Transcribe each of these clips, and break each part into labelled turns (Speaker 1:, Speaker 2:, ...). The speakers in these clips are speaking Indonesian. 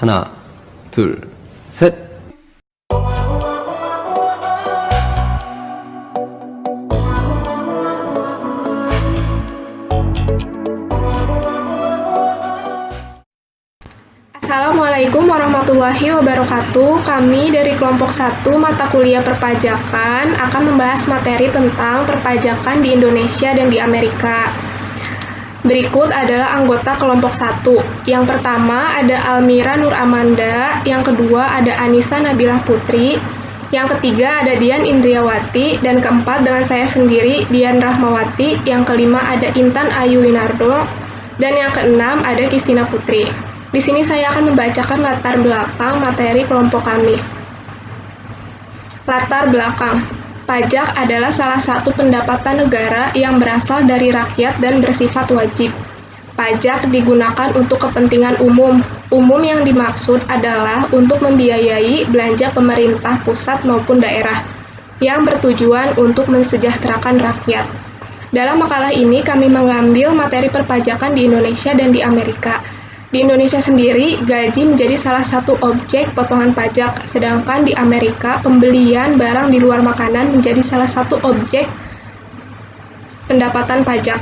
Speaker 1: 하나, 둘, 셋.
Speaker 2: Assalamualaikum warahmatullahi wabarakatuh. Kami dari kelompok 1 mata kuliah perpajakan akan membahas materi tentang perpajakan di Indonesia dan di Amerika. Berikut adalah anggota kelompok 1. Yang pertama ada Almira Nur Amanda, yang kedua ada Anissa Nabilah Putri, yang ketiga ada Dian Indriawati, dan keempat dengan saya sendiri Dian Rahmawati, yang kelima ada Intan Ayu Winardo, dan yang keenam ada Kristina Putri. Di sini saya akan membacakan latar belakang materi kelompok kami. Latar belakang. Pajak adalah salah satu pendapatan negara yang berasal dari rakyat dan bersifat wajib. Pajak digunakan untuk kepentingan umum. Umum yang dimaksud adalah untuk membiayai belanja pemerintah pusat maupun daerah yang bertujuan untuk mensejahterakan rakyat. Dalam makalah ini kami mengambil materi perpajakan di Indonesia dan di Amerika. Di Indonesia sendiri, gaji menjadi salah satu objek potongan pajak, sedangkan di Amerika, pembelian barang di luar makanan menjadi salah satu objek pendapatan pajak.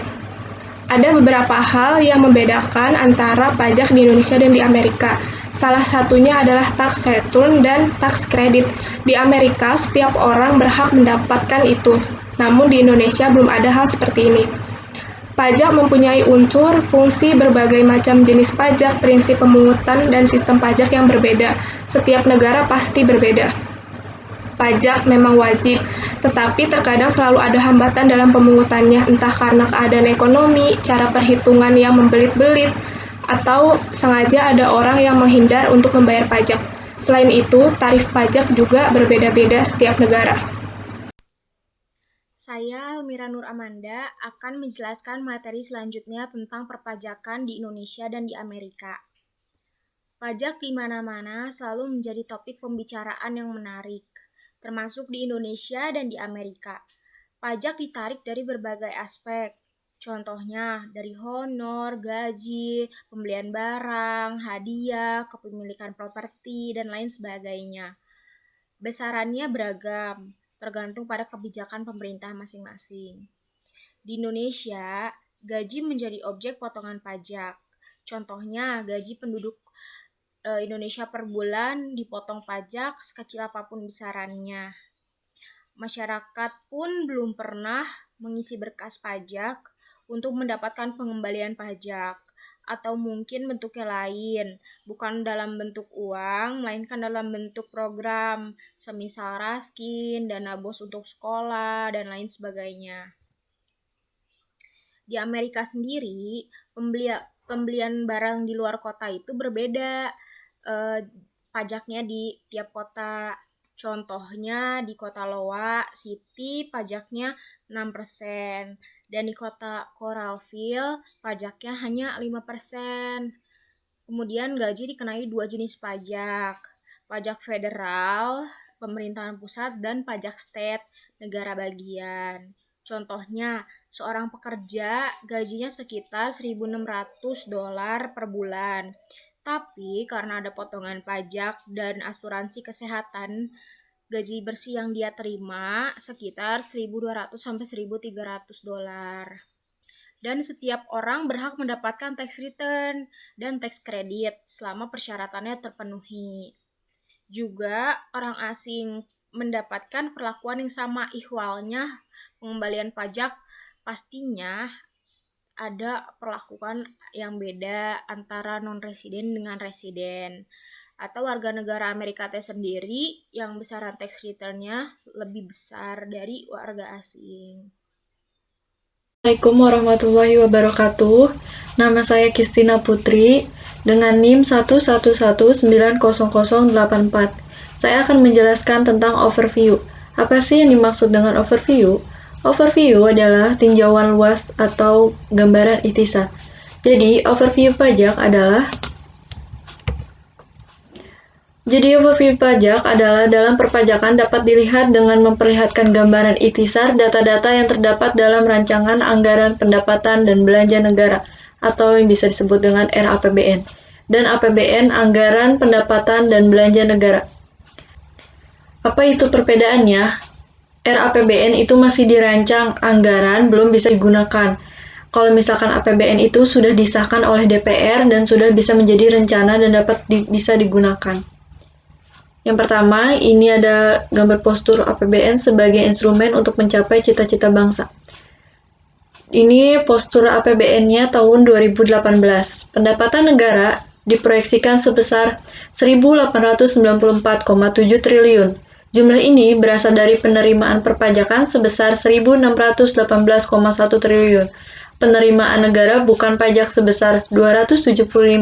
Speaker 2: Ada beberapa hal yang membedakan antara pajak di Indonesia dan di Amerika. Salah satunya adalah tax return dan tax credit. Di Amerika, setiap orang berhak mendapatkan itu, namun di Indonesia belum ada hal seperti ini. Pajak mempunyai unsur, fungsi, berbagai macam jenis pajak, prinsip pemungutan, dan sistem pajak yang berbeda. Setiap negara pasti berbeda. Pajak memang wajib, tetapi terkadang selalu ada hambatan dalam pemungutannya, entah karena keadaan ekonomi, cara perhitungan yang membelit-belit, atau sengaja ada orang yang menghindar untuk membayar pajak. Selain itu, tarif pajak juga berbeda-beda setiap negara.
Speaker 3: Saya, Almira Nur Amanda, akan menjelaskan materi selanjutnya tentang perpajakan di Indonesia dan di Amerika. Pajak di mana-mana selalu menjadi topik pembicaraan yang menarik, termasuk di Indonesia dan di Amerika. Pajak ditarik dari berbagai aspek, contohnya dari honor, gaji, pembelian barang, hadiah, kepemilikan properti, dan lain sebagainya. Besarannya beragam, tergantung pada kebijakan pemerintah masing-masing. Di Indonesia, gaji menjadi objek potongan pajak. Contohnya, gaji penduduk Indonesia per bulan dipotong pajak sekecil apapun besarannya. Masyarakat pun belum pernah mengisi berkas pajak untuk mendapatkan pengembalian pajak, atau mungkin bentuknya lain, bukan dalam bentuk uang, melainkan dalam bentuk program, semisal raskin, dana bos untuk sekolah, dan lain sebagainya. Di Amerika sendiri, pembelian barang di luar kota itu berbeda pajaknya di tiap kota. Contohnya di kota Iowa City pajaknya 6%, dan di kota Coralville pajaknya hanya 5%. Kemudian gaji dikenai 2 jenis pajak, pajak federal, pemerintahan pusat, dan pajak state, negara bagian. Contohnya, seorang pekerja gajinya sekitar $1.600 per bulan. Tapi karena ada potongan pajak dan asuransi kesehatan, gaji bersih yang dia terima sekitar $1.200 sampai $1.300. Dan setiap orang berhak mendapatkan tax return dan tax credit selama persyaratannya terpenuhi. Juga orang asing mendapatkan perlakuan yang sama ihwalnya pengembalian pajak, pastinya ada perlakuan yang beda antara non-residen dengan residen. Atau warga negara Amerika sendiri yang besaran tax return-nya lebih besar dari warga asing.
Speaker 4: Assalamualaikum warahmatullahi wabarakatuh. Nama saya Kristina Putri dengan NIM 111900084. Saya akan menjelaskan tentang overview. Apa sih yang dimaksud dengan overview? Overview adalah tinjauan luas atau gambaran ikhtisar. Jadi, overview pajak adalah dalam perpajakan dapat dilihat dengan memperlihatkan gambaran ikhtisar data-data yang terdapat dalam rancangan anggaran pendapatan dan belanja negara atau yang bisa disebut dengan RAPBN. dan APBN anggaran pendapatan dan belanja negara. Apa itu perbedaannya? RAPBN itu masih dirancang anggaran, belum bisa digunakan. Kalau misalkan APBN itu sudah disahkan oleh DPR dan sudah bisa menjadi rencana dan dapat bisa digunakan. Yang pertama, ini ada gambar postur APBN sebagai instrumen untuk mencapai cita-cita bangsa. Ini postur APBN-nya tahun 2018. Pendapatan negara diproyeksikan sebesar 1.894,7 triliun. Jumlah ini berasal dari penerimaan perpajakan sebesar 1.618,1 triliun. Penerimaan negara bukan pajak sebesar 275,4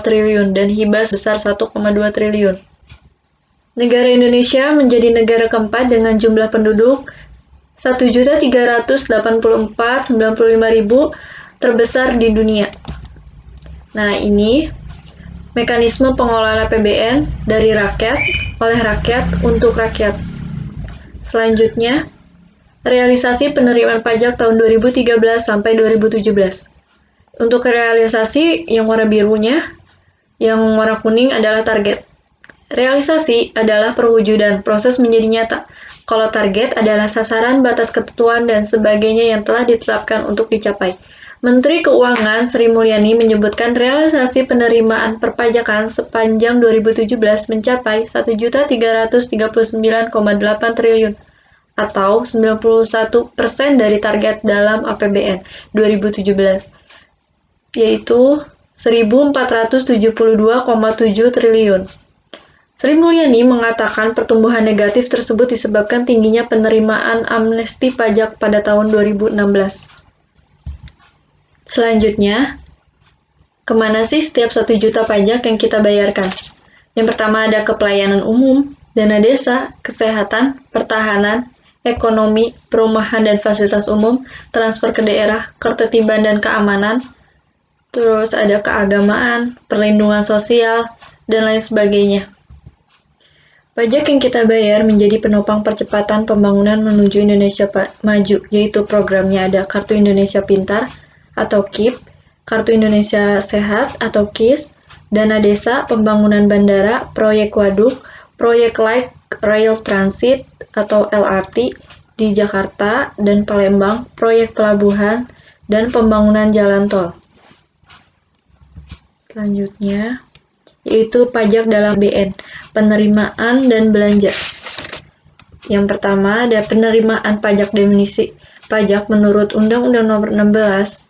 Speaker 4: triliun dan hibah sebesar 1,2 triliun. Negara Indonesia menjadi negara keempat dengan jumlah penduduk 1.384.095.000 terbesar di dunia. Nah, ini mekanisme pengelolaan APBN dari rakyat, oleh rakyat, untuk rakyat. Selanjutnya, realisasi penerimaan pajak tahun 2013 sampai 2017. Untuk realisasi yang warna birunya, yang warna kuning adalah target. Realisasi adalah perwujudan, proses menjadi nyata. Kalau target adalah sasaran, batas ketentuan, dan sebagainya yang telah ditetapkan untuk dicapai. Menteri Keuangan Sri Mulyani menyebutkan realisasi penerimaan perpajakan sepanjang 2017 mencapai 1.339,8 triliun atau 91% dari target dalam APBN 2017, yaitu 1.472,7 triliun. Sri Mulyani mengatakan pertumbuhan negatif tersebut disebabkan tingginya penerimaan amnesti pajak pada tahun 2016. Selanjutnya, kemana sih setiap 1 juta pajak yang kita bayarkan? Yang pertama ada ke pelayanan umum, dana desa, kesehatan, pertahanan, ekonomi, perumahan dan fasilitas umum, transfer ke daerah, ketertiban dan keamanan, terus ada keagamaan, perlindungan sosial, dan lain sebagainya. Pajak yang kita bayar menjadi penopang percepatan pembangunan menuju Indonesia Maju, yaitu programnya ada Kartu Indonesia Pintar atau KIP, Kartu Indonesia Sehat atau KIS, dana desa, pembangunan bandara, proyek waduk, proyek light rail transit atau LRT di Jakarta dan Palembang, proyek pelabuhan, dan pembangunan jalan tol. Selanjutnya, yaitu pajak dalam BN, penerimaan dan belanja. Yang pertama ada penerimaan pajak definisi pajak menurut Undang-Undang Nomor 16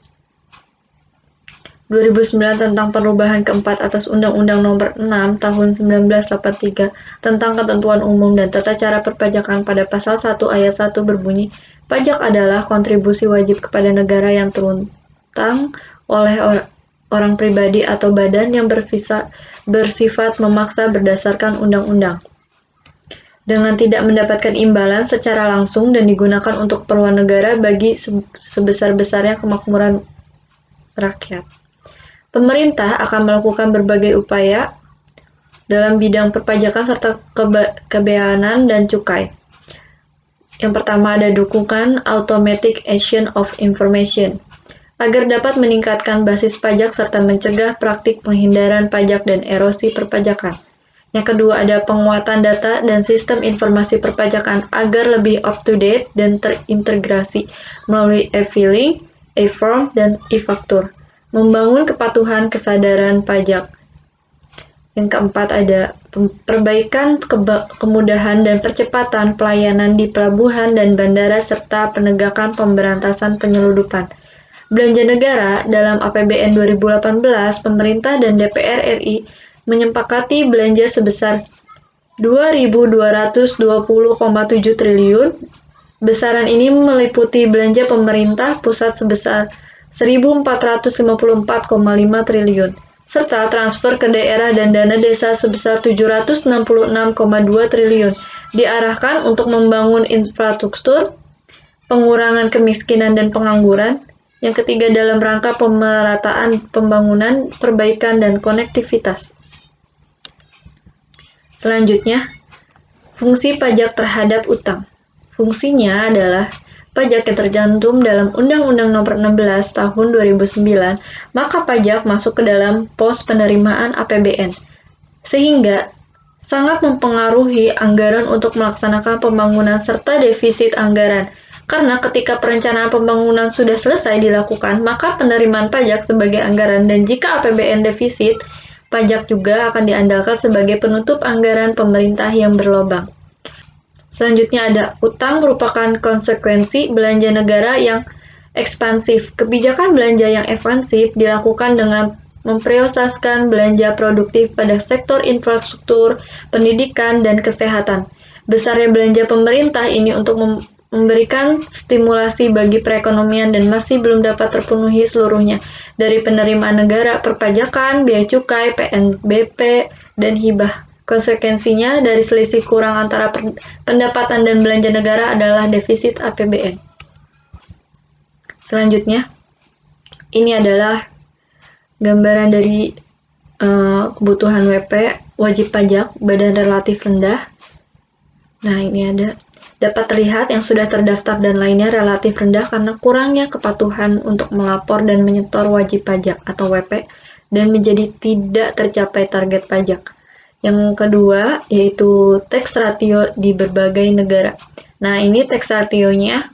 Speaker 4: 2009 tentang perubahan keempat atas Undang-Undang Nomor 6 Tahun 1983 tentang ketentuan umum dan tata cara perpajakan. Pada pasal 1 ayat 1 berbunyi, pajak adalah kontribusi wajib kepada negara yang terutang oleh orang pribadi atau badan yang bersifat memaksa berdasarkan undang-undang, dengan tidak mendapatkan imbalan secara langsung dan digunakan untuk keperluan negara bagi sebesar-besarnya kemakmuran rakyat. Pemerintah akan melakukan berbagai upaya dalam bidang perpajakan serta kebeanan dan cukai. Yang pertama ada dukungan Automatic Action of Information, agar dapat meningkatkan basis pajak serta mencegah praktik penghindaran pajak dan erosi perpajakan. Yang kedua ada penguatan data dan sistem informasi perpajakan agar lebih up-to-date dan terintegrasi melalui e-filing, e-form, dan e-faktur. Membangun kepatuhan kesadaran pajak. Yang keempat ada perbaikan kemudahan dan percepatan pelayanan di pelabuhan dan bandara serta penegakan pemberantasan penyeludupan. Belanja negara dalam APBN 2018, pemerintah dan DPR RI menyepakati belanja sebesar 2.220,7 triliun. Besaran ini meliputi belanja pemerintah pusat sebesar 1.454,5 triliun, serta transfer ke daerah dan dana desa sebesar 766,2 triliun, diarahkan untuk membangun infrastruktur, pengurangan kemiskinan dan pengangguran. Yang ketiga dalam rangka pemerataan pembangunan, perbaikan, dan konektivitas. Selanjutnya, fungsi pajak terhadap utang. Fungsinya adalah pajak yang tercantum dalam Undang-Undang Nomor 16 Tahun 2009, maka pajak masuk ke dalam pos penerimaan APBN, sehingga sangat mempengaruhi anggaran untuk melaksanakan pembangunan serta defisit anggaran. Karena ketika perencanaan pembangunan sudah selesai dilakukan, maka penerimaan pajak sebagai anggaran, dan jika APBN defisit, pajak juga akan diandalkan sebagai penutup anggaran pemerintah yang berlobang. Selanjutnya ada utang merupakan konsekuensi belanja negara yang ekspansif. Kebijakan belanja yang ekspansif dilakukan dengan memprioritaskan belanja produktif pada sektor infrastruktur, pendidikan, dan kesehatan. Besarnya belanja pemerintah ini untuk memberikan stimulasi bagi perekonomian dan masih belum dapat terpenuhi seluruhnya dari penerimaan negara, perpajakan, bea cukai, PNBP, dan hibah. Konsekuensinya dari selisih kurang antara pendapatan dan belanja negara adalah defisit APBN. Selanjutnya, ini adalah gambaran dari kebutuhan WP, wajib pajak, badan relatif rendah. Nah, ini dapat terlihat yang sudah terdaftar dan lainnya relatif rendah karena kurangnya kepatuhan untuk melapor dan menyetor wajib pajak atau WP dan menjadi tidak tercapai target pajak. Yang kedua yaitu tax ratio di berbagai negara. Nah, ini tax ratio-nya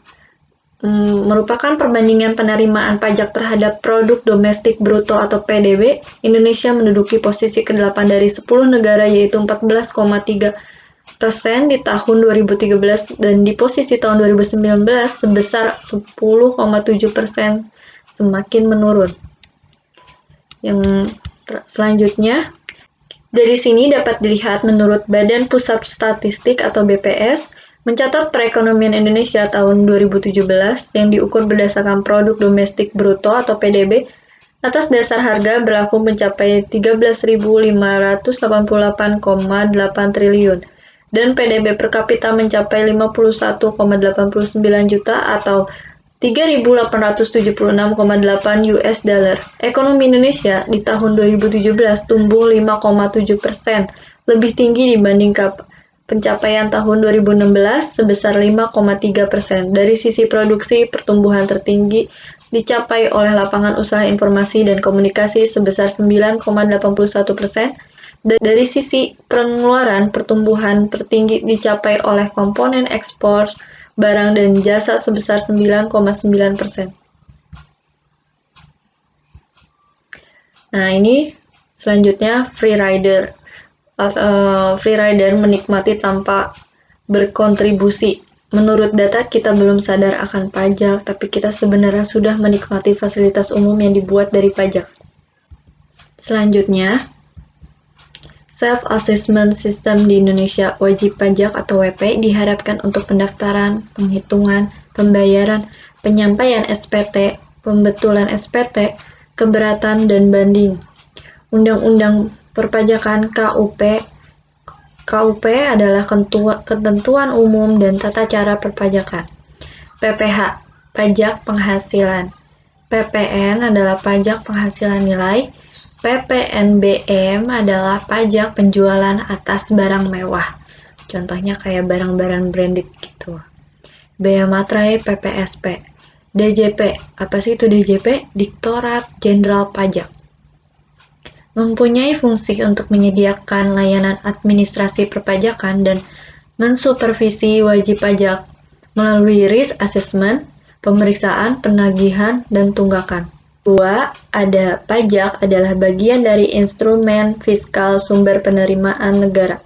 Speaker 4: merupakan perbandingan penerimaan pajak terhadap produk domestik bruto atau PDB. Indonesia menduduki posisi ke-8 dari 10 negara yaitu 14,3% di tahun 2013 dan di posisi tahun 2019 sebesar 10,7%, semakin menurun. Yang selanjutnya, dari sini dapat dilihat menurut Badan Pusat Statistik atau BPS, mencatat perekonomian Indonesia tahun 2017 yang diukur berdasarkan produk domestik bruto atau PDB atas dasar harga berlaku mencapai 13.588,8 triliun dan PDB per kapita mencapai 51,89 juta atau 3.876,8 US dollar. Ekonomi Indonesia di tahun 2017 tumbuh 5,7%, lebih tinggi dibanding pencapaian tahun 2016 sebesar 5,3%. Dari sisi produksi, pertumbuhan tertinggi dicapai oleh lapangan usaha informasi dan komunikasi sebesar 9,81%. Dari sisi pengeluaran, pertumbuhan tertinggi dicapai oleh komponen ekspor barang dan jasa sebesar 9,9%. Nah, ini selanjutnya free rider. Free rider menikmati tanpa berkontribusi. Menurut data, kita belum sadar akan pajak, tapi kita sebenarnya sudah menikmati fasilitas umum yang dibuat dari pajak. Selanjutnya, Self-Assessment System di Indonesia, wajib pajak atau WP, diharapkan untuk pendaftaran, penghitungan, pembayaran, penyampaian SPT, pembetulan SPT, keberatan, dan banding. Undang-Undang Perpajakan KUP adalah ketentuan umum dan tata cara perpajakan. PPH, pajak penghasilan. PPN adalah pajak penghasilan nilai. PPNBM adalah pajak penjualan atas barang mewah. Contohnya kayak barang-barang branded gitu. Bea Materai PPSP. DJP, apa sih itu DJP? Direktorat Jenderal Pajak. Mempunyai fungsi untuk menyediakan layanan administrasi perpajakan dan mensupervisi wajib pajak melalui risk assessment, pemeriksaan, penagihan, dan tunggakan. 2. Ada pajak adalah bagian dari instrumen fiskal sumber penerimaan negara.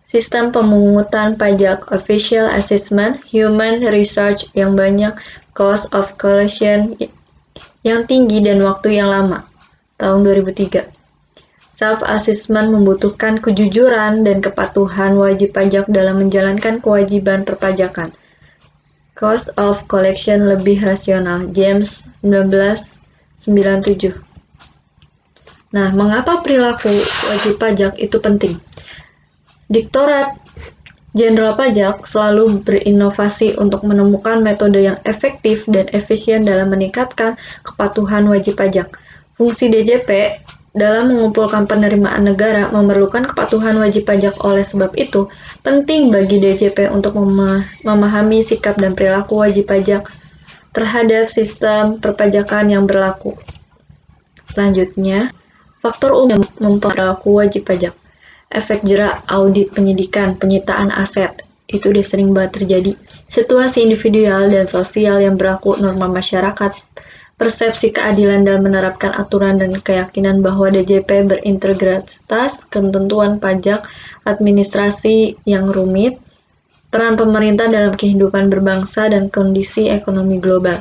Speaker 4: Sistem pemungutan pajak, official assessment, human research yang banyak, cost of collection yang tinggi dan waktu yang lama. Tahun 2003. Self-assessment membutuhkan kejujuran dan kepatuhan wajib pajak dalam menjalankan kewajiban perpajakan. Cost of collection lebih rasional. James 1997. Nah, mengapa perilaku wajib pajak itu penting? Direktorat Jenderal Pajak selalu berinovasi untuk menemukan metode yang efektif dan efisien dalam meningkatkan kepatuhan wajib pajak. Fungsi DJP dalam mengumpulkan penerimaan negara memerlukan kepatuhan wajib pajak. Oleh sebab itu, penting bagi DJP untuk memahami sikap dan perilaku wajib pajak terhadap sistem perpajakan yang berlaku. Selanjutnya, faktor umum yang mempengaruhi perilaku wajib pajak. Efek jerak, audit, penyidikan, penyitaan aset. Itu udah sering banget terjadi. Situasi individual dan sosial yang berlaku, norma masyarakat, persepsi keadilan dalam menerapkan aturan dan keyakinan bahwa DJP berintegritas, ketentuan pajak, administrasi yang rumit, peran pemerintah dalam kehidupan berbangsa, dan kondisi ekonomi global.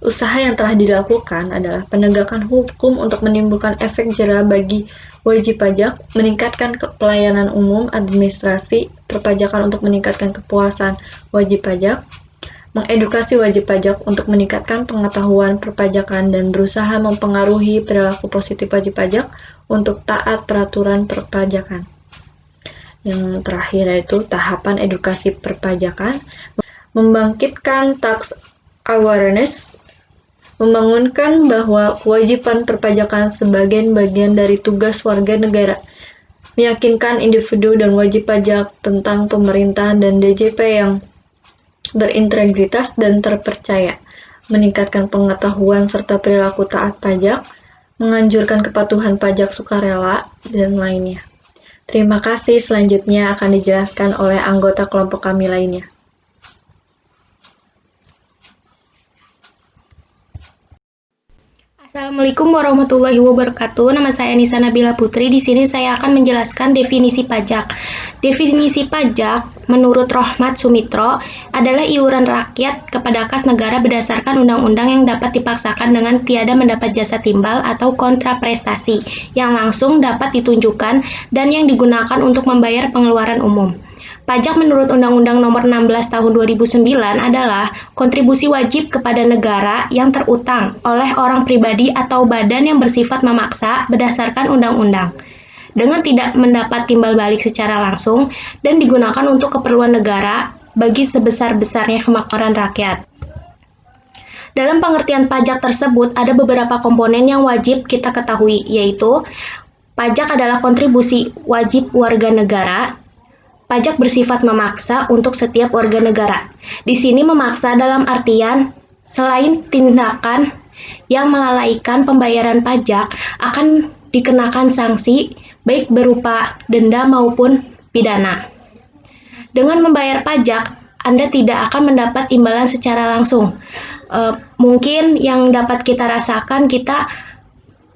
Speaker 4: Usaha yang telah dilakukan adalah penegakan hukum untuk menimbulkan efek jera bagi wajib pajak, meningkatkan pelayanan umum, administrasi, perpajakan untuk meningkatkan kepuasan wajib pajak, mengedukasi wajib pajak untuk meningkatkan pengetahuan perpajakan, dan berusaha mempengaruhi perilaku positif wajib pajak untuk taat peraturan perpajakan. Yang terakhir yaitu tahapan edukasi perpajakan, membangkitkan tax awareness, membangunkan bahwa kewajiban perpajakan sebagai bagian dari tugas warga negara, meyakinkan individu dan wajib pajak tentang pemerintah dan DJP yang berintegritas dan terpercaya, meningkatkan pengetahuan serta perilaku taat pajak, menganjurkan kepatuhan pajak sukarela, dan lainnya. Terima kasih, selanjutnya akan dijelaskan oleh anggota kelompok kami lainnya.
Speaker 2: Assalamualaikum warahmatullahi wabarakatuh. Nama saya Nisa Nabila Putri. Di sini saya akan menjelaskan definisi pajak. Definisi pajak menurut Rohmat Sumitro adalah iuran rakyat kepada kas negara berdasarkan undang-undang yang dapat dipaksakan dengan tiada mendapat jasa timbal atau kontraprestasi yang langsung dapat ditunjukkan dan yang digunakan untuk membayar pengeluaran umum. Pajak menurut Undang-Undang Nomor 16 Tahun 2009 adalah kontribusi wajib kepada negara yang terutang oleh orang pribadi atau badan yang bersifat memaksa berdasarkan undang-undang, dengan tidak mendapat timbal balik secara langsung dan digunakan untuk keperluan negara bagi sebesar-besarnya kemakmuran rakyat. Dalam pengertian pajak tersebut ada beberapa komponen yang wajib kita ketahui, yaitu pajak adalah kontribusi wajib warga negara. Pajak bersifat memaksa untuk setiap warga negara. Di sini memaksa dalam artian selain tindakan yang melalaikan pembayaran pajak akan dikenakan sanksi baik berupa denda maupun pidana. Dengan membayar pajak, Anda tidak akan mendapat imbalan secara langsung. Mungkin yang dapat kita rasakan, kita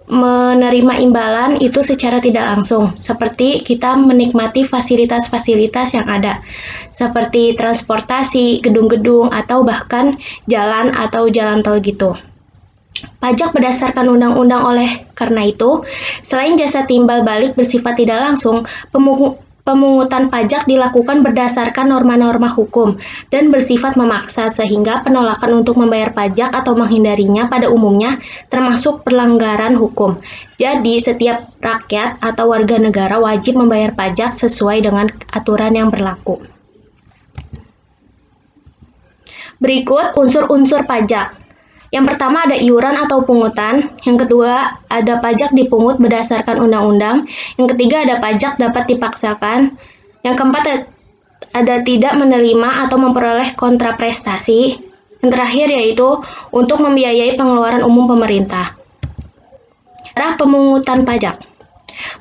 Speaker 2: menerima imbalan itu secara tidak langsung, seperti kita menikmati fasilitas-fasilitas yang ada, seperti transportasi, gedung-gedung, atau bahkan jalan atau jalan tol gitu. Pajak berdasarkan undang-undang. Oleh karena itu, selain jasa timbal balik bersifat tidak langsung, pemungutan pajak dilakukan berdasarkan norma-norma hukum dan bersifat memaksa, sehingga penolakan untuk membayar pajak atau menghindarinya pada umumnya termasuk pelanggaran hukum. Jadi, setiap rakyat atau warga negara wajib membayar pajak sesuai dengan aturan yang berlaku. Berikut unsur-unsur pajak. Yang pertama ada iuran atau pungutan, yang kedua ada pajak dipungut berdasarkan undang-undang, yang ketiga ada pajak dapat dipaksakan, yang keempat ada tidak menerima atau memperoleh kontraprestasi, yang terakhir yaitu untuk membiayai pengeluaran umum pemerintah. Cara pemungutan pajak.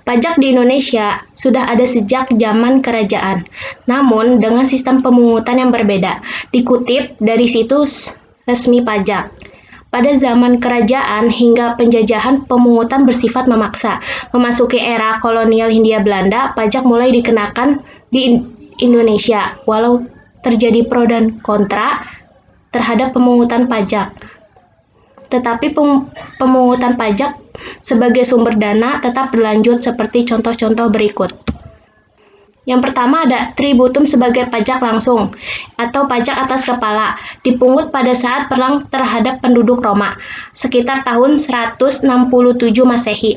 Speaker 2: Pajak di Indonesia sudah ada sejak zaman kerajaan, namun dengan sistem pemungutan yang berbeda, dikutip dari situs resmi pajak. Pada zaman kerajaan hingga penjajahan, pemungutan bersifat memaksa. Memasuki era kolonial Hindia Belanda, pajak mulai dikenakan di Indonesia, walau terjadi pro dan kontra terhadap pemungutan pajak. Tetapi pemungutan pajak sebagai sumber dana tetap berlanjut seperti contoh-contoh berikut. Yang pertama ada tributum sebagai pajak langsung atau pajak atas kepala, dipungut pada saat perang terhadap penduduk Roma sekitar tahun 167 Masehi.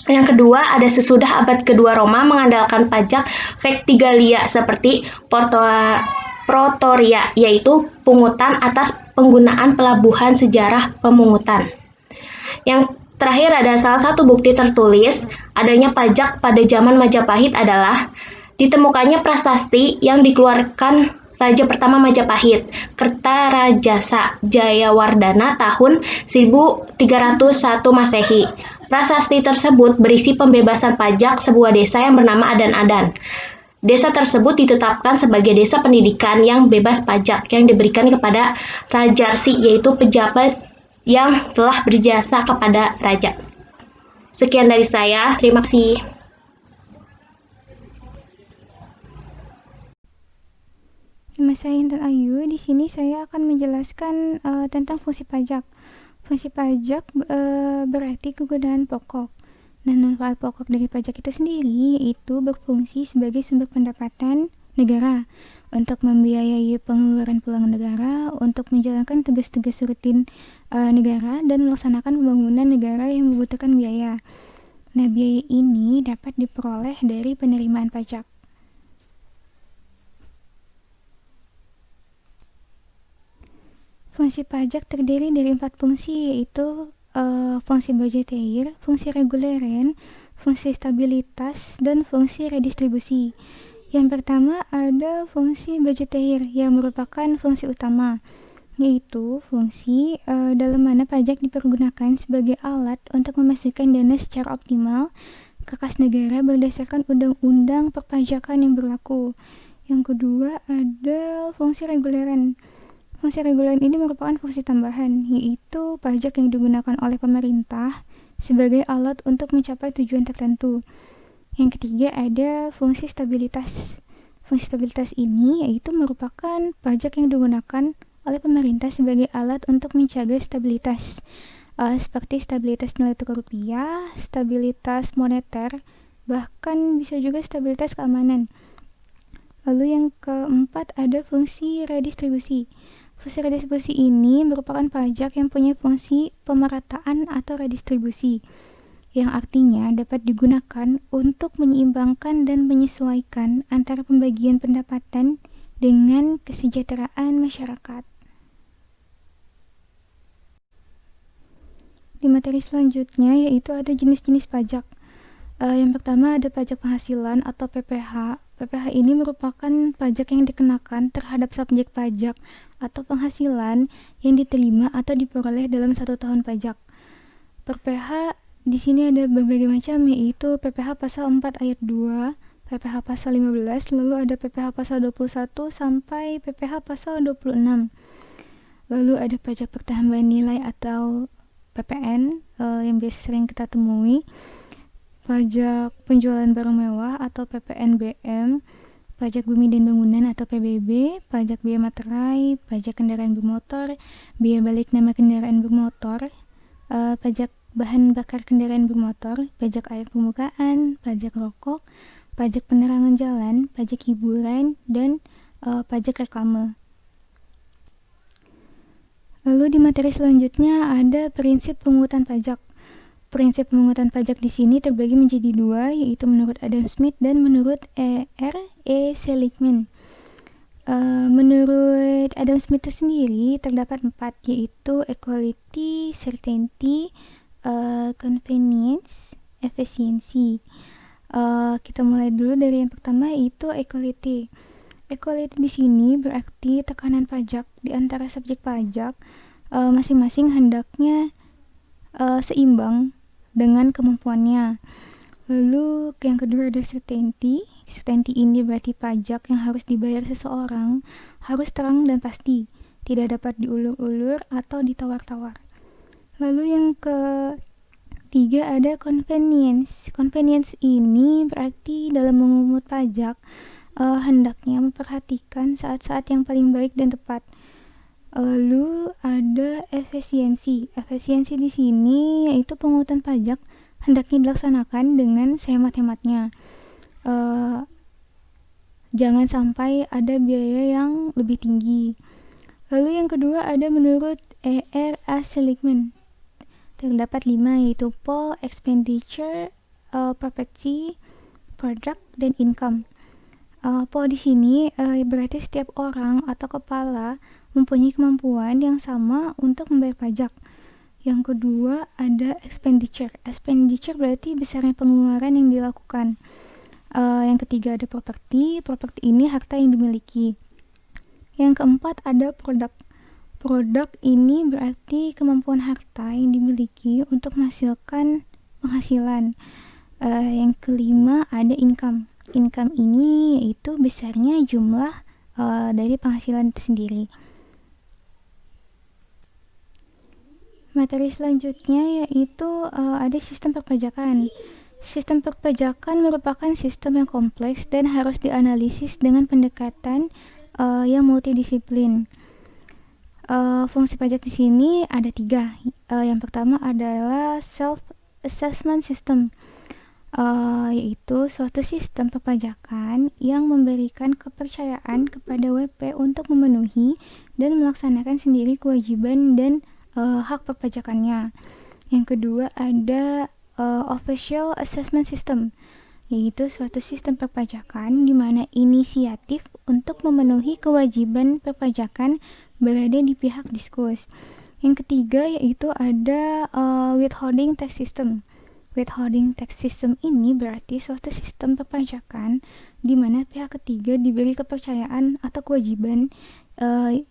Speaker 2: Yang kedua ada sesudah abad kedua Roma mengandalkan pajak vectigalia seperti protoria, yaitu pungutan atas penggunaan pelabuhan sejarah pemungutan. Yang
Speaker 5: Terakhir, ada salah satu bukti tertulis adanya pajak pada zaman Majapahit adalah ditemukannya prasasti yang dikeluarkan Raja pertama Majapahit, Kertarajasa Jayawardana tahun 1301 Masehi. Prasasti tersebut berisi pembebasan pajak sebuah desa yang bernama Adan-Adan. Desa tersebut ditetapkan sebagai desa pendidikan yang bebas pajak yang diberikan kepada Rajarsi, yaitu pejabat yang telah berjasa kepada raja. Sekian dari saya, terima kasih.
Speaker 6: Nama saya Intan Ayu. Di sini saya akan menjelaskan tentang fungsi pajak. Fungsi pajak berarti kegunaan pokok. Dan manfaat pokok dari pajak itu sendiri yaitu berfungsi sebagai sumber pendapatan negara untuk membiayai pengeluaran keuangan negara, untuk menjalankan tugas-tugas rutin negara, dan melaksanakan pembangunan negara yang membutuhkan biaya. Nah, biaya ini dapat diperoleh dari penerimaan pajak. Fungsi pajak terdiri dari 4 fungsi, yaitu fungsi budgeteer, fungsi reguleren, fungsi stabilitas, dan fungsi redistribusi. Yang pertama ada fungsi budgeteer yang merupakan fungsi utama, yaitu fungsi dalam mana pajak dipergunakan sebagai alat untuk memasukkan dana secara optimal ke kas negara berdasarkan undang-undang perpajakan yang berlaku. Yang kedua ada fungsi reguleren. Fungsi reguler ini merupakan fungsi tambahan, yaitu pajak yang digunakan oleh pemerintah sebagai alat untuk mencapai tujuan tertentu. Yang ketiga ada fungsi stabilitas. Fungsi stabilitas ini yaitu merupakan pajak yang digunakan oleh pemerintah sebagai alat untuk menjaga stabilitas, seperti stabilitas nilai tukar rupiah, stabilitas moneter, bahkan bisa juga stabilitas keamanan. Lalu yang keempat ada fungsi redistribusi. Fungsi redistribusi ini merupakan pajak yang punya fungsi pemerataan atau redistribusi, yang artinya dapat digunakan untuk menyeimbangkan dan menyesuaikan antara pembagian pendapatan dengan kesejahteraan masyarakat. Di materi selanjutnya yaitu ada jenis-jenis pajak. Yang pertama ada pajak penghasilan atau PPh. PPh ini merupakan pajak yang dikenakan terhadap subjek pajak atau penghasilan yang diterima atau diperoleh dalam 1 tahun pajak. PPh di sini ada berbagai macam, yaitu PPh pasal 4 ayat 2, PPh pasal 15, lalu ada PPh pasal 21 sampai PPh pasal 26. Lalu ada pajak pertambahan nilai atau PPN yang biasa sering kita temui, pajak penjualan barang mewah atau PPNBM, pajak bumi dan bangunan atau PBB, pajak biaya materai, pajak kendaraan bermotor, biaya balik nama kendaraan bermotor, pajak bahan bakar kendaraan bermotor, pajak air permukaan, pajak rokok, pajak penerangan jalan, pajak hiburan, dan pajak reklame. Lalu di materi selanjutnya ada prinsip pemungutan pajak. Prinsip pemungutan pajak di sini terbagi menjadi 2, yaitu menurut Adam Smith dan menurut R.E. Seligman. Menurut Adam Smith sendiri terdapat 4, yaitu equality, certainty, convenience, efficiency. Kita mulai dulu dari yang pertama, yaitu equality. Equality di sini berarti tekanan pajak di antara subjek pajak masing-masing hendaknya seimbang dengan kemampuannya. Lalu yang kedua ada certainty. Certainty ini berarti pajak yang harus dibayar seseorang harus terang dan pasti, tidak dapat diulur-ulur atau ditawar-tawar. Lalu yang ketiga ada convenience. Convenience ini berarti dalam memungut pajak hendaknya memperhatikan saat-saat yang paling baik dan tepat. Lalu ada efisiensi. Efisiensi di sini yaitu pemungutan pajak hendaknya dilaksanakan dengan sehemat-hematnya. Jangan sampai ada biaya yang lebih tinggi. Lalu yang kedua ada menurut R.A. Seligman. Terdapat 5, yaitu Paul, expenditure, property, product, dan income. Paul di sini berarti setiap orang atau kepala mempunyai kemampuan yang sama untuk membayar pajak. Yang kedua ada expenditure. Expenditure berarti besarnya pengeluaran yang dilakukan. Yang ketiga ada properti. Properti ini harta yang dimiliki. Yang keempat ada produk. Produk ini berarti kemampuan harta yang dimiliki untuk menghasilkan penghasilan. Yang kelima ada income. Income ini yaitu besarnya jumlah dari penghasilan itu sendiri. Materi selanjutnya yaitu ada sistem perpajakan. Sistem perpajakan merupakan sistem yang kompleks dan harus dianalisis dengan pendekatan yang multidisiplin. Fungsi pajak di sini ada 3. Yang pertama adalah self-assessment system, yaitu suatu sistem perpajakan yang memberikan kepercayaan kepada WP untuk memenuhi dan melaksanakan sendiri kewajiban dan hak perpajakannya. Yang kedua ada official assessment system, yaitu suatu sistem perpajakan di mana inisiatif untuk memenuhi kewajiban perpajakan berada di pihak diskus. Yang ketiga yaitu ada withholding tax system. Withholding tax system ini berarti suatu sistem perpajakan di mana pihak ketiga diberi kepercayaan atau kewajiban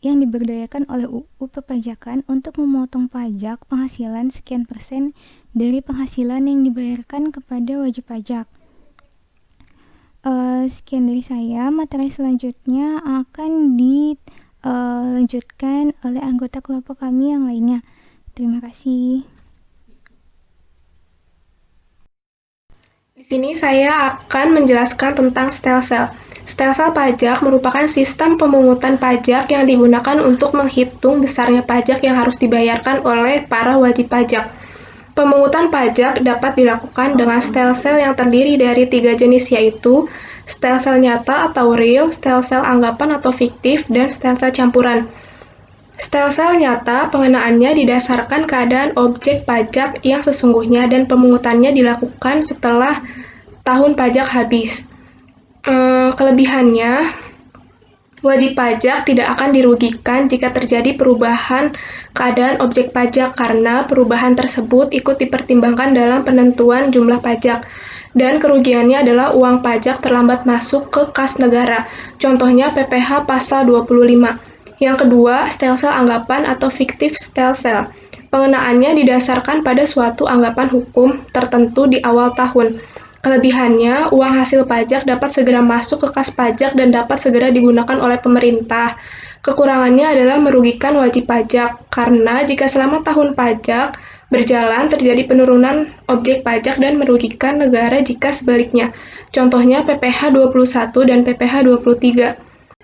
Speaker 6: yang diberdayakan oleh UU perpajakan untuk memotong pajak penghasilan sekian persen dari penghasilan yang dibayarkan kepada wajib pajak. Sekian dari saya. Materi selanjutnya akan dilanjutkan oleh anggota kelompok kami yang lainnya. Terima kasih.
Speaker 2: Di sini saya akan menjelaskan tentang stelsel. Stelsel pajak merupakan sistem pemungutan pajak yang digunakan untuk menghitung besarnya pajak yang harus dibayarkan oleh para wajib pajak. Pemungutan pajak dapat dilakukan dengan stelsel yang terdiri dari 3 jenis yaitu stelsel nyata atau real, stelsel anggapan atau fiktif, dan stelsel campuran. Stelsel nyata pengenaannya didasarkan keadaan objek pajak yang sesungguhnya dan pemungutannya dilakukan setelah tahun pajak habis. Kelebihannya, wajib pajak tidak akan dirugikan jika terjadi perubahan keadaan objek pajak karena perubahan tersebut ikut dipertimbangkan dalam penentuan jumlah pajak. Dan kerugiannya adalah uang pajak terlambat masuk ke kas negara. Contohnya PPh pasal 25. Yang kedua, stelsel anggapan atau fiktif stelsel. Pengenaannya didasarkan pada suatu anggapan hukum tertentu di awal tahun. Kelebihannya, uang hasil pajak dapat segera masuk ke kas pajak dan dapat segera digunakan oleh pemerintah. Kekurangannya adalah merugikan wajib pajak, karena jika selama tahun pajak berjalan terjadi penurunan objek pajak dan merugikan negara jika sebaliknya. Contohnya PPh 21 dan PPh 23.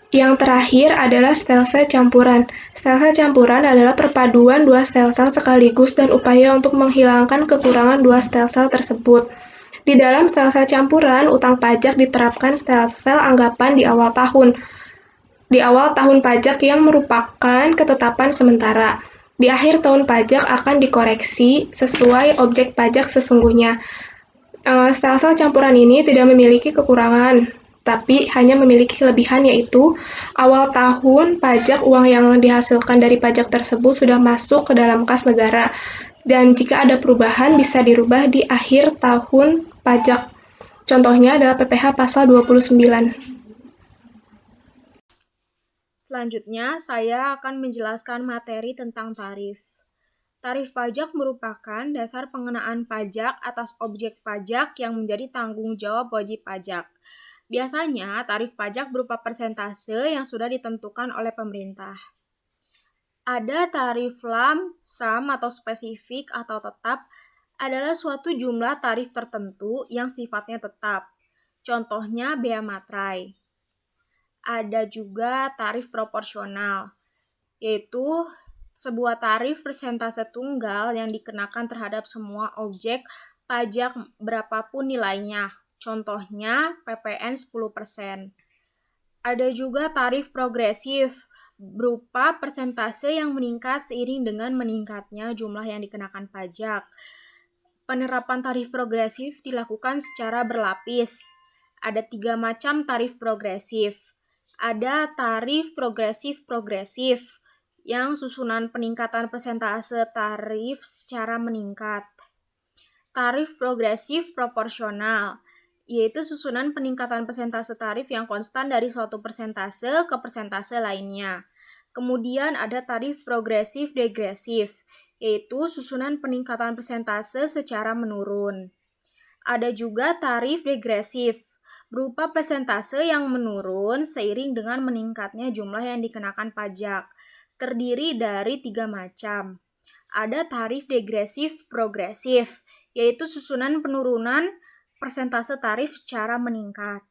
Speaker 2: Yang terakhir adalah stelsel campuran. Stelsel campuran adalah perpaduan 2 stelsel sekaligus dan upaya untuk menghilangkan kekurangan 2 stelsel tersebut. Di dalam stelsel campuran, utang pajak diterapkan stelsel anggapan di awal tahun. Di awal tahun pajak yang merupakan ketetapan sementara. Di akhir tahun pajak akan dikoreksi sesuai objek pajak sesungguhnya. Stelsel campuran ini tidak memiliki kekurangan, tapi hanya memiliki kelebihan yaitu awal tahun pajak uang yang dihasilkan dari pajak tersebut sudah masuk ke dalam kas negara. Dan jika ada perubahan bisa dirubah di akhir tahun pajak. Contohnya adalah PPh pasal 29.
Speaker 3: Selanjutnya, saya akan menjelaskan materi tentang tarif. Tarif pajak merupakan dasar pengenaan pajak atas objek pajak yang menjadi tanggung jawab wajib pajak. Biasanya, tarif pajak berupa persentase yang sudah ditentukan oleh pemerintah. Ada tarif lump sum atau spesifik atau tetap adalah suatu jumlah tarif tertentu yang sifatnya tetap. Contohnya bea materai. Ada juga tarif proporsional, yaitu sebuah tarif persentase tunggal yang dikenakan terhadap semua objek pajak berapapun nilainya. Contohnya PPN 10%. Ada juga tarif progresif, berupa persentase yang meningkat seiring dengan meningkatnya jumlah yang dikenakan pajak. Penerapan tarif progresif dilakukan secara berlapis. Ada 3 macam tarif progresif. Ada tarif progresif, yang susunan peningkatan persentase tarif secara meningkat. Tarif progresif proporsional, yaitu susunan peningkatan persentase tarif yang konstan dari suatu persentase ke persentase lainnya. Kemudian ada tarif progresif degresif, yaitu susunan peningkatan persentase secara menurun. Ada juga tarif regresif, berupa persentase yang menurun seiring dengan meningkatnya jumlah yang dikenakan pajak. Terdiri dari 3 macam. Ada tarif degresif progresif, yaitu susunan penurunan persentase tarif secara meningkat.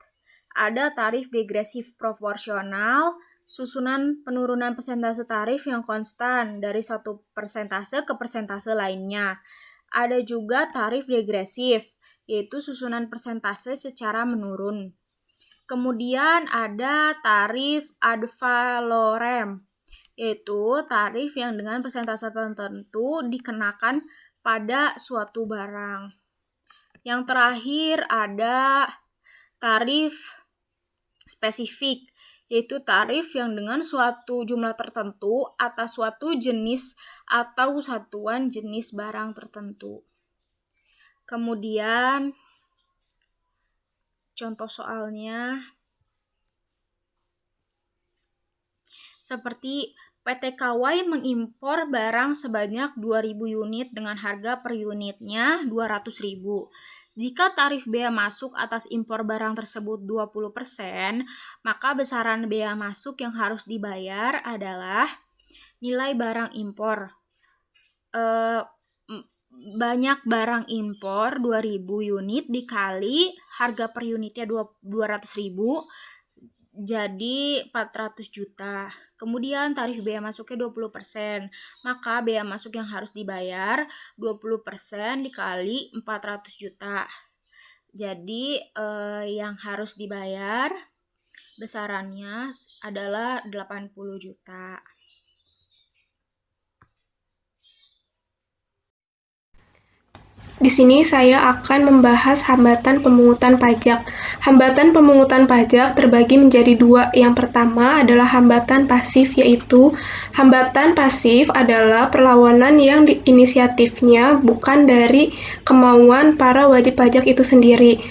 Speaker 3: Ada tarif degresif proporsional, susunan penurunan persentase tarif yang konstan dari suatu persentase ke persentase lainnya. Ada juga tarif degresif, yaitu susunan persentase secara menurun. Kemudian ada tarif ad valorem, yaitu tarif yang dengan persentase tertentu dikenakan pada suatu barang. Yang terakhir ada tarif spesifik, yaitu tarif yang dengan suatu jumlah tertentu atas suatu jenis atau satuan jenis barang tertentu. Kemudian contoh soalnya seperti PT KAWAI mengimpor barang sebanyak 2.000 unit dengan harga per unitnya 200.000. Jika tarif bea masuk atas impor barang tersebut 20%, maka besaran bea masuk yang harus dibayar adalah nilai barang impor. Banyak barang impor 2.000 unit dikali harga per unitnya 200.000, jadi 400 juta. Kemudian tarif bea masuknya 20%, maka bea masuk yang harus dibayar 20% dikali 400 juta. Jadi yang harus dibayar besarannya adalah 80 juta.
Speaker 2: Di sini saya akan membahas hambatan pemungutan pajak. Hambatan pemungutan pajak terbagi menjadi dua. Yang pertama adalah hambatan pasif, yaitu hambatan pasif adalah perlawanan yang inisiatifnya bukan dari kemauan para wajib pajak itu sendiri.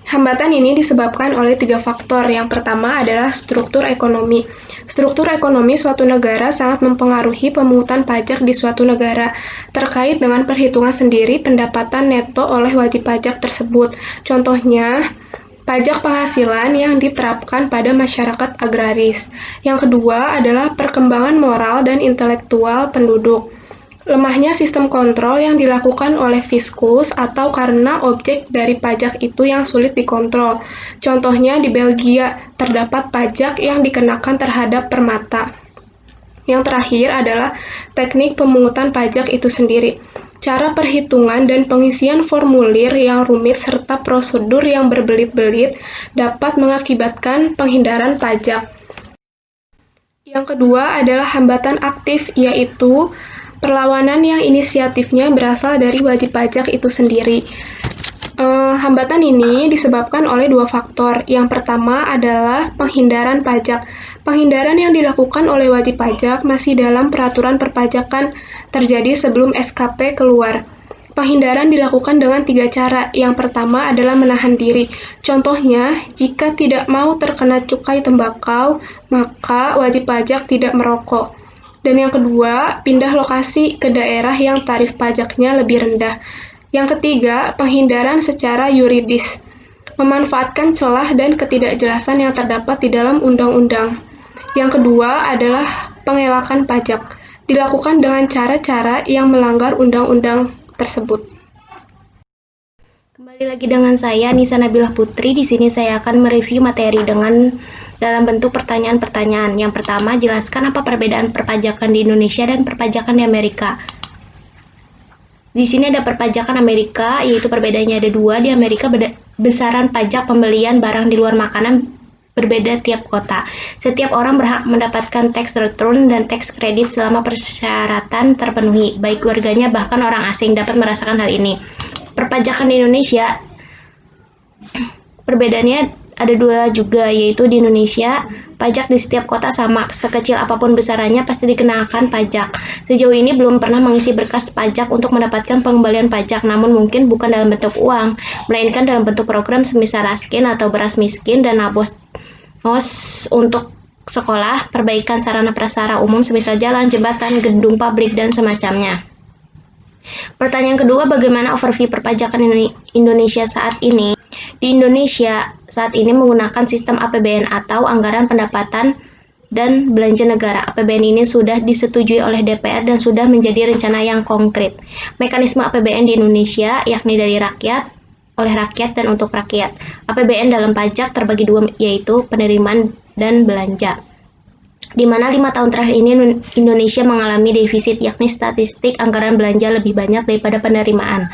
Speaker 2: Hambatan ini disebabkan oleh 3 faktor. Yang pertama adalah struktur ekonomi. Struktur ekonomi suatu negara sangat mempengaruhi pemungutan pajak di suatu negara, terkait dengan perhitungan sendiri pendapatan neto oleh wajib pajak tersebut. Contohnya, pajak penghasilan yang diterapkan pada masyarakat agraris. Yang kedua adalah perkembangan moral dan intelektual penduduk. Lemahnya sistem kontrol yang dilakukan oleh fiskus atau karena objek dari pajak itu yang sulit dikontrol. Contohnya di Belgia, terdapat pajak yang dikenakan terhadap permata. Yang terakhir adalah teknik pemungutan pajak itu sendiri. Cara perhitungan dan pengisian formulir yang rumit serta prosedur yang berbelit-belit dapat mengakibatkan penghindaran pajak. Yang kedua adalah hambatan aktif, yaitu perlawanan yang inisiatifnya berasal dari wajib pajak itu sendiri. Hambatan ini disebabkan oleh 2 faktor. Yang pertama adalah penghindaran pajak. Penghindaran yang dilakukan oleh wajib pajak masih dalam peraturan perpajakan terjadi sebelum SKP keluar. Penghindaran dilakukan dengan 3 cara. Yang pertama adalah menahan diri. Contohnya, jika tidak mau terkena cukai tembakau, maka wajib pajak tidak merokok. Dan yang kedua, pindah lokasi ke daerah yang tarif pajaknya lebih rendah. Yang ketiga, penghindaran secara yuridis, memanfaatkan celah dan ketidakjelasan yang terdapat di dalam undang-undang. Yang kedua adalah pengelakan pajak, dilakukan dengan cara-cara yang melanggar undang-undang tersebut.
Speaker 5: Kembali lagi dengan saya, Nisa Nabilah Putri. Di sini saya akan mereview materi dalam bentuk pertanyaan-pertanyaan. Yang pertama, jelaskan apa perbedaan perpajakan di Indonesia dan perpajakan di Amerika. Di sini ada perpajakan Amerika, yaitu perbedaannya ada 2. Di Amerika besaran pajak pembelian barang di luar makanan berbeda tiap kota. Setiap orang berhak mendapatkan tax return dan tax credit selama persyaratan terpenuhi. Baik keluarganya bahkan orang asing dapat merasakan hal ini. Perpajakan di Indonesia perbedaannya ada dua juga, yaitu di Indonesia, pajak di setiap kota sama, sekecil apapun besarannya pasti dikenakan pajak. Sejauh ini belum pernah mengisi berkas pajak untuk mendapatkan pengembalian pajak, namun mungkin bukan dalam bentuk uang, melainkan dalam bentuk program semisal Raskin atau Beras Miskin, Dana Bos untuk sekolah, perbaikan sarana prasarana umum semisal jalan, jembatan, gedung pabrik, dan semacamnya. Pertanyaan kedua, bagaimana overview perpajakan Indonesia saat ini? Di Indonesia saat ini menggunakan sistem APBN atau Anggaran Pendapatan dan Belanja Negara. APBN ini sudah disetujui oleh DPR dan sudah menjadi rencana yang konkret. Mekanisme APBN di Indonesia yakni dari rakyat, oleh rakyat, dan untuk rakyat. APBN dalam pajak terbagi dua, yaitu penerimaan dan belanja. Di mana 5 tahun terakhir ini Indonesia mengalami defisit, yakni statistik anggaran belanja lebih banyak daripada penerimaan.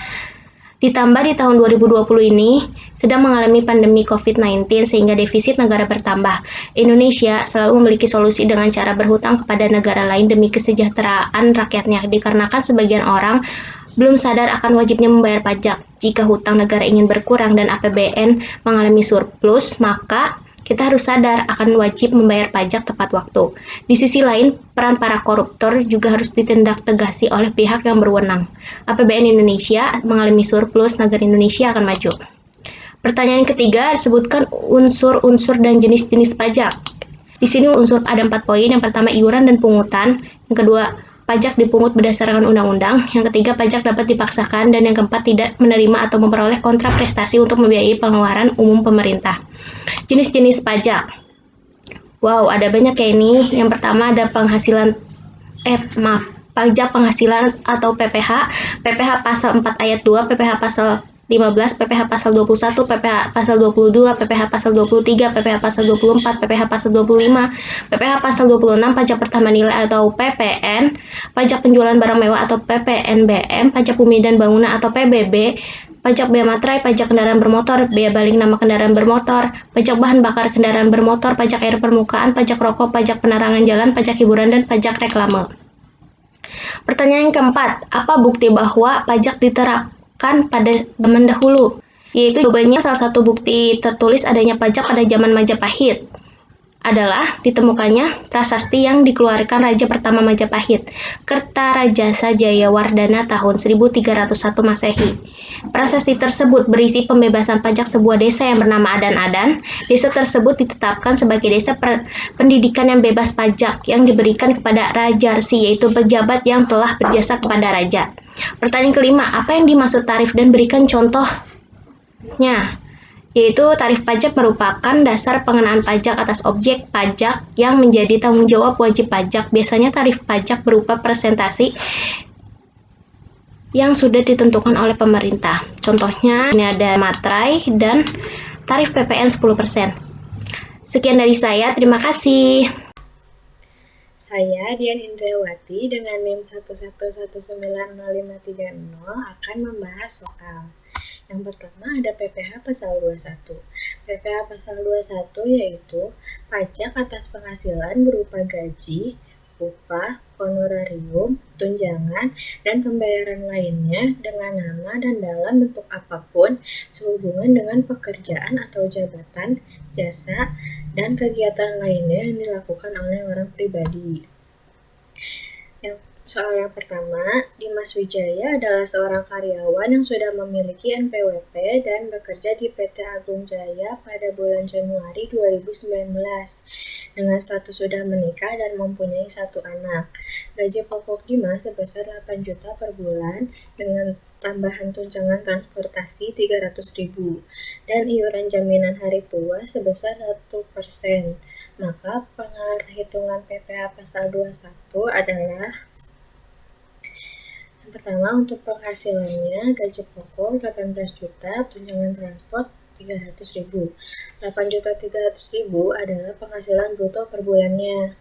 Speaker 5: Ditambah di tahun 2020 ini sedang mengalami pandemi COVID-19 sehingga defisit negara bertambah. Indonesia selalu memiliki solusi dengan cara berhutang kepada negara lain demi kesejahteraan rakyatnya, dikarenakan sebagian orang belum sadar akan wajibnya membayar pajak. Jika hutang negara ingin berkurang dan APBN mengalami surplus, maka kita harus sadar akan wajib membayar pajak tepat waktu. Di sisi lain, peran para koruptor juga harus ditindak tegasi oleh pihak yang berwenang. APBN Indonesia mengalami surplus, negara Indonesia akan maju. Pertanyaan ketiga, sebutkan unsur-unsur dan jenis-jenis pajak. Di sini unsur ada 4 poin. Yang pertama, iuran dan pungutan. Yang kedua, pajak dipungut berdasarkan undang-undang. Yang ketiga, pajak dapat dipaksakan. Dan yang keempat, tidak menerima atau memperoleh kontraprestasi untuk membiayai pengeluaran umum pemerintah. Jenis-jenis pajak. Wow, ada banyak ya ini. Yang pertama ada pajak penghasilan atau PPH. PPH pasal 4 ayat 2, PPH pasal 15, PPH pasal 21, PPH pasal 22, PPH pasal 23, PPH pasal 24, PPH pasal 25, PPH pasal 26, pajak pertama nilai atau PPN, pajak penjualan barang mewah atau PPNBM, pajak bumi dan bangunan atau PBB, pajak bea materai, pajak kendaraan bermotor, bea balik nama kendaraan bermotor, pajak bahan bakar kendaraan bermotor, pajak air permukaan, pajak rokok, pajak penerangan jalan, pajak hiburan, dan pajak reklame. Pertanyaan yang keempat, apa bukti bahwa pajak diterapkan pada zaman dahulu? Yaitu jawabannya salah satu bukti tertulis adanya pajak pada zaman Majapahit adalah ditemukannya prasasti yang dikeluarkan Raja pertama Majapahit, Kertarajasa Jayawardana tahun 1301 Masehi. Prasasti tersebut berisi pembebasan pajak sebuah desa yang bernama Adan-Adan. Desa tersebut ditetapkan sebagai desa pendidikan yang bebas pajak yang diberikan kepada Rajarsi, yaitu pejabat yang telah berjasa kepada raja. Pertanyaan kelima, apa yang dimaksud tarif dan berikan contohnya? Yaitu tarif pajak merupakan dasar pengenaan pajak atas objek pajak yang menjadi tanggung jawab wajib pajak. Biasanya tarif pajak berupa persentase yang sudah ditentukan oleh pemerintah. Contohnya, ini ada materai dan tarif PPN 10%. Sekian dari saya, terima kasih.
Speaker 3: Saya Dian Indrawati dengan NIM 111900530 akan membahas soal. Yang pertama ada PPh pasal 21. PPh pasal 21 yaitu pajak atas penghasilan berupa gaji, upah, honorarium, tunjangan, dan pembayaran lainnya dengan nama dan dalam bentuk apapun sehubungan dengan pekerjaan atau jabatan, jasa, dan kegiatan lainnya yang dilakukan oleh orang pribadi. Soal yang pertama, Dimas Wijaya adalah seorang karyawan yang sudah memiliki NPWP dan bekerja di PT Agung Jaya pada bulan Januari 2019 dengan status sudah menikah dan mempunyai 1 anak. Gaji pokok Dimas sebesar 8 juta per bulan dengan tambahan tunjangan transportasi 300.000 dan iuran jaminan hari tua sebesar 1%. Maka penghitungan PPh pasal 21 adalah yang pertama, untuk penghasilannya gaji pokok 18 juta, tunjangan transport 300.000. 8.300.000 adalah penghasilan bruto per bulannya.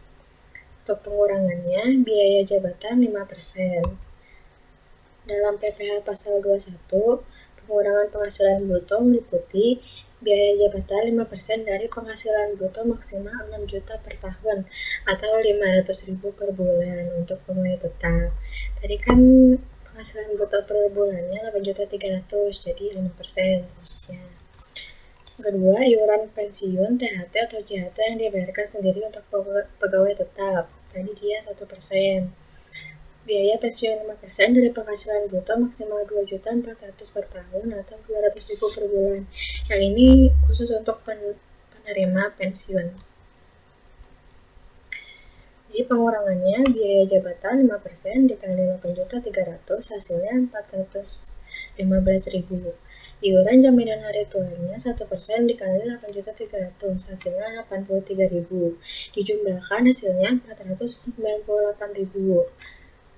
Speaker 3: Untuk pengurangannya, biaya jabatan 5%. Dalam PPh pasal 21, pengurangan penghasilan bruto meliputi biaya jabatan 5% dari penghasilan bruto maksimal 6 juta per tahun atau 500.000 per bulan untuk pegawai tetap. Tadi kan penghasilan bruto per bulannya 8.300.000, jadi 5% terusnya. Kedua, iuran pensiun, THT atau JHT yang dibayarkan sendiri untuk pegawai tetap. Tadi dia 1%. Biaya pensiun 5% dari penghasilan bruto maksimal 2.400.000 per tahun atau 200.000 per bulan. Yang ini khusus untuk penerima pensiun. Jadi pengurangannya biaya jabatan 5% dikali 8.300.000 hasilnya 415.000. Iuran jaminan hari tuanya 1% dikali 8.300.000 hasilnya 83.000. Dijumlahkan hasilnya 498.000.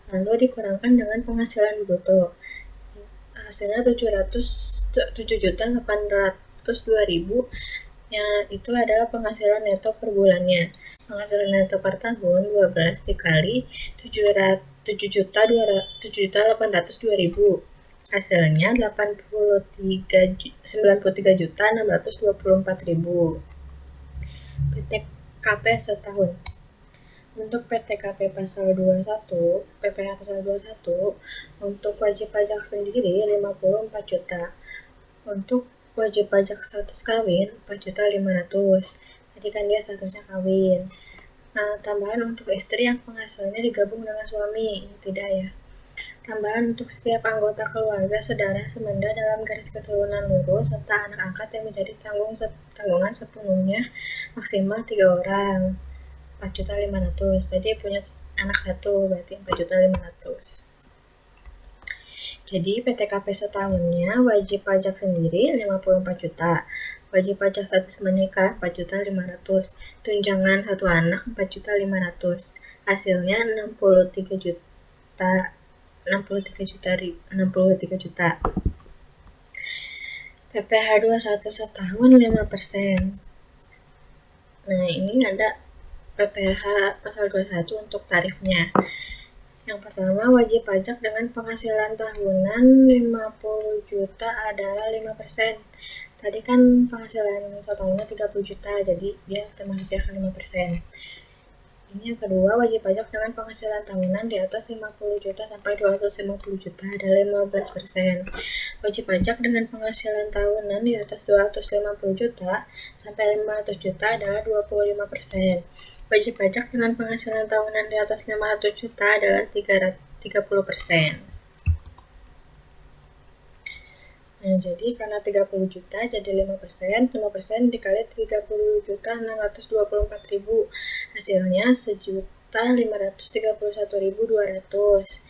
Speaker 3: Lalu dikurangkan dengan penghasilan bruto. Hasilnya 7.802.000 yang itu adalah penghasilan neto per bulannya. Penghasilan neto per tahun 12 dikali 7.802.000. Hasilnya 93.624.000. PTKP setahun. Untuk PTKP pasal 21, PPh pasal 21, untuk wajib pajak sendiri 54 juta. Untuk wajib pajak status kawin 4.500.000. Tadi kan dia statusnya kawin. Nah, tambahan untuk istri yang penghasilannya digabung dengan suami, ini tidak ya. Tambahan untuk setiap anggota keluarga saudara semenda dalam garis keturunan lurus serta anak angkat yang menjadi tanggungan sepenuhnya maksimal 3 orang. 4.500.000. Tadi punya anak 1 berarti 4.500.000. Jadi PTKP setahunnya wajib pajak sendiri 54 juta. Wajib pajak status menikah 4.500.000. Tunjangan 1 anak 4.500.000. Hasilnya 63 juta. PPh 21 setahun 5%. Nah, ini ada PPh pasal 21 untuk tarifnya. Yang pertama, wajib pajak dengan penghasilan tahunan 50 juta adalah 5%. Tadi kan penghasilan tahunnya 30 juta, jadi dia termasuk dia akan 5%. Ini yang kedua, wajib pajak dengan penghasilan tahunan di atas 50 juta sampai 250 juta adalah 15%. Wajib pajak dengan penghasilan tahunan di atas 250 juta sampai 500 juta adalah 25%. Wajib pajak dengan penghasilan tahunan di atas 500 juta adalah 30%. Nah, jadi karena 30 juta jadi 5%, 5% dikali 30.624.000. Hasilnya 1.531.200.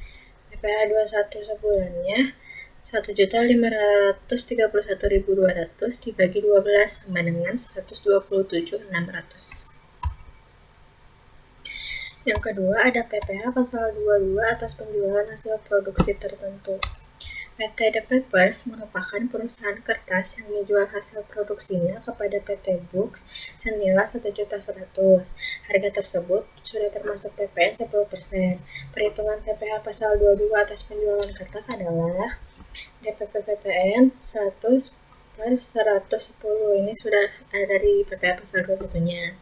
Speaker 3: PPh 21 sebulannya 1.531.200 dibagi 12 sama dengan 127.600. Yang kedua ada PPh pasal 22 atas penjualan hasil produksi tertentu. PT The Papers merupakan perusahaan kertas yang menjual hasil produksinya kepada PT Books senilai 1.100.000. Harga tersebut sudah termasuk PPN 10%. Perhitungan PPh pasal 22 atas penjualan kertas adalah DPP PPN 100/110. Ini sudah ada dari PPh pasal 21-nya.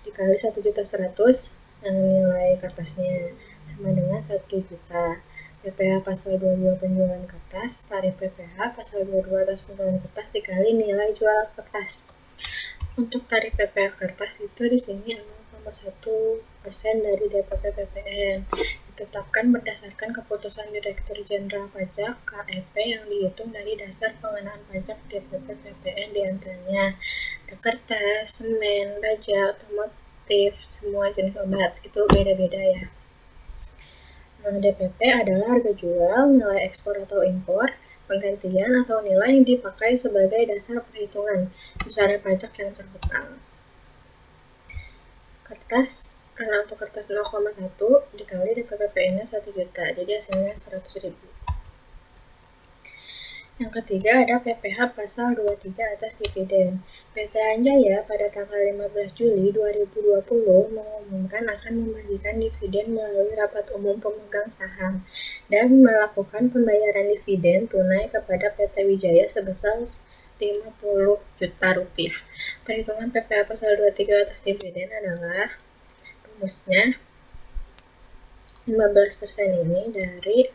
Speaker 3: Dikali 1.100.000 nilai kertasnya sama dengan 1 juta. PPh pasal 22 penjualan kertas, tarif PPh pasal 22 atas penjualan kertas dikali nilai jual kertas. Untuk tarif PPh kertas itu di sini 0,1% dari DPP PPN. Ditetapkan berdasarkan keputusan Direktur Jenderal Pajak (KEP) yang dihitung dari dasar pengenaan pajak DPP PPN diantaranya ada kertas, semen, baja, otomotif, semua jenis obat. Itu beda-beda ya. DPP adalah harga jual, nilai ekspor atau impor, penggantian atau nilai yang dipakai sebagai dasar perhitungan besaran pajak yang terhutang. Kertas, karena untuk kertas 0,1 dikali DPP PPN-nya 1 juta, jadi hasilnya 100.000. Yang ketiga ada PPh pasal 23 atas dividen. PT Anjaya pada tanggal 15 Juli 2020 mengumumkan akan membagikan dividen melalui rapat umum pemegang saham dan melakukan pembayaran dividen tunai kepada PT Wijaya sebesar 50 juta rupiah. Perhitungan PPh pasal 23 atas dividen adalah rumusnya 15% ini dari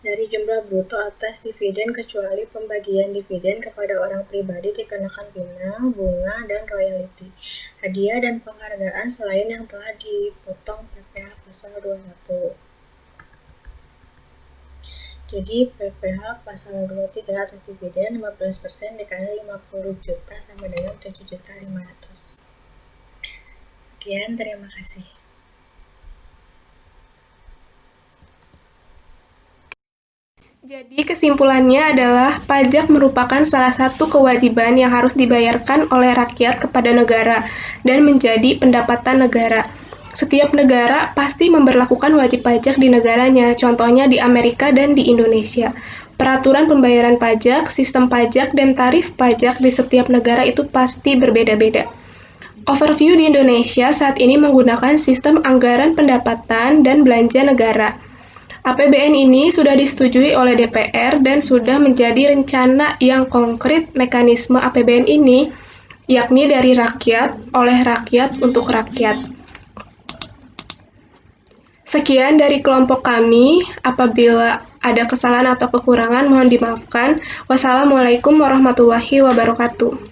Speaker 3: dari jumlah bruto atas dividen kecuali pembagian dividen kepada orang pribadi dikenakan pinang, bunga, dan royalti, hadiah dan penghargaan selain yang telah dipotong PPh pasal 21. Jadi PPh pasal 23 atas dividen 15% dikali 50 juta sama dengan 7.500.000. Sekian, terima kasih.
Speaker 2: Jadi kesimpulannya adalah pajak merupakan salah satu kewajiban yang harus dibayarkan oleh rakyat kepada negara dan menjadi pendapatan negara. Setiap negara pasti memberlakukan wajib pajak di negaranya, contohnya di Amerika dan di Indonesia. Peraturan pembayaran pajak, sistem pajak, dan tarif pajak di setiap negara itu pasti berbeda-beda. Overview di Indonesia saat ini menggunakan sistem anggaran pendapatan dan belanja negara. APBN ini sudah disetujui oleh DPR dan sudah menjadi rencana yang konkret. Mekanisme APBN ini yakni dari rakyat, oleh rakyat, untuk rakyat. Sekian dari kelompok kami. Apabila ada kesalahan atau kekurangan mohon dimaafkan. Wassalamualaikum warahmatullahi wabarakatuh.